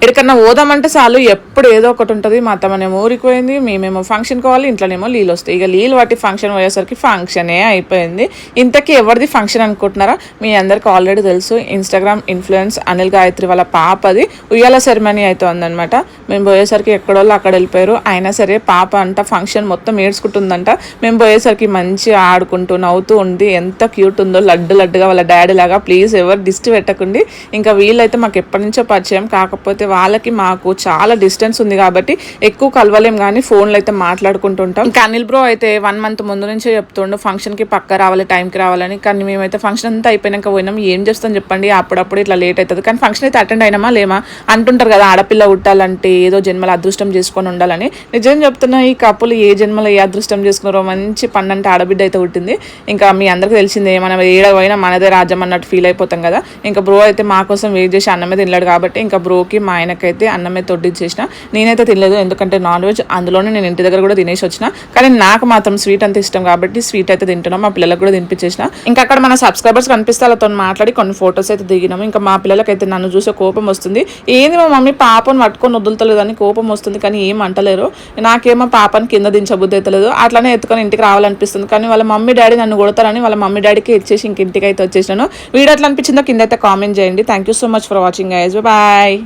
ఎక్కడికన్నా పోదామంటే చాలు ఎప్పుడు ఏదో ఒకటి ఉంటుంది. మా అత్తమ్మనేమో ఊరికి పోయింది, మేమేమో ఫంక్షన్కి పోవాలి, ఇంట్లోనేమో నీళ్ళు వస్తాయి. ఇక నీళ్ళు పట్టి ఫంక్షన్ పోయేసరికి ఫంక్షనే అయిపోయింది. ఇంతకీ ఎవరిది ఫంక్షన్ అనుకుంటున్నారా? మీ అందరికి ఆల్రెడీ తెలుసు, ఇన్స్టాగ్రామ్ ఇన్ఫ్లుయెన్స్ అనిల్ గాయత్రి వాళ్ళ పాపది ఉయ్యాల సెరమనీ అవుతుందనమాట. మేము పోయేసరికి ఎక్కడోళ్ళు అక్కడ వెళ్ళిపోయారు. అయినా సరే పాప అంట ఫంక్షన్ మొత్తం ఏడ్చుకుంటుందంట. మేము పోయేసరికి మంచిగా ఆడుకుంటూ నవ్వుతూ ఉంది. ఎంత క్యూట్ ఉందో, లడ్డుగా వాళ్ళ డాడీ లాగా. ప్లీజ్ ఎవరు దిష్టి పెట్టకండి. ఇంకా వీళ్ళైతే మాకు ఎప్పటి నుంచో పరిచయం, కాకపోతే వాళ్ళకి మాకు చాలా డిస్టెన్స్ ఉంది కాబట్టి ఎక్కువ కలవలేం, కానీ ఫోన్లో అయితే మాట్లాడుకుంటుంటాం. ఇంకా అనిల్ బ్రో అయితే 1 month ముందు నుంచే చెప్తుండు ఫంక్షన్కి పక్క రావాలి, టైంకి రావాలని. కానీ మేమైతే ఫంక్షన్ అంతా అయిపోయినాక పోయినాం. ఏం చేస్తాం చెప్పండి, అప్పుడప్పుడు ఇట్లా లేట్ అవుతుంది. కానీ ఫంక్షన్ అయితే అటెండ్ అయినామా లేమా అంటుంటారు కదా, ఆడపిల్ల పుట్టాలంటే ఏదో జన్మల అదృష్టం చేసుకొని ఉండాలని. నిజం చెప్తున్నా, ఈ కప్పులు ఏ జన్మలో ఏ అదృష్టం చేసుకున్నారో, మంచి పన్నంటే ఆడబిడ్డ అయితే పుట్టింది. ఇంకా మీ అందరికి తెలిసిందే, మనం ఏడవైనా మనదే రాజ్యం అన్నట్టు ఫీల్ అయిపోతాం కదా. ఇంకా బ్రో అయితే మా కోసం వెయిట్ చేసి అన్నమే తినలేడు కాబట్టి ఇంకా బ్రోకి మా ఆయనకైతే అన్నమే తొడ్డిచ్చేసిన. నేనైతే తినలేదు, ఎందుకంటే నాన్ వెజ్, అందులోనే నేను ఇంటి దగ్గర కూడా తినేసి వచ్చిన. కానీ నాకు మాత్రం స్వీట్ అంత ఇష్టం కాబట్టి స్వీట్ అయితే తింటున్నాం. మా పిల్లలకు కూడా తినిపించేసిన. ఇంకా అక్కడ మన సబ్స్క్రైబర్స్ కనిపిస్తే వాళ్ళతో మాట్లాడి కొన్ని ఫొటోస్ అయితే దిగినాము. ఇంకా మా పిల్లలకైతే నన్ను చూసే కోపం వస్తుంది. ఏంది మా మమ్మీ పాపను పట్టుకొని వదులుతలేదని కోపం వస్తుంది, కానీ ఏం అంటలేరు. నాకేమో పాపని కింద దించబుద్ధి అయితే లేదు, అట్లానే ఎత్తుకొని ఇంటికి రావాలనిపిస్తుంది. కానీ వాళ్ళ మమ్మీ డాడీ నన్ను కొడతారని వాళ్ళ మమ్మీ డాడీకి ఇచ్చేసి ఇంక ఇంటికి అయితే వచ్చేసినాను. వీడియో ఎట్లా అనిపించిందో కింద అయితే కామెంట్ చేయండి. Thank you so much for watching guys, bye.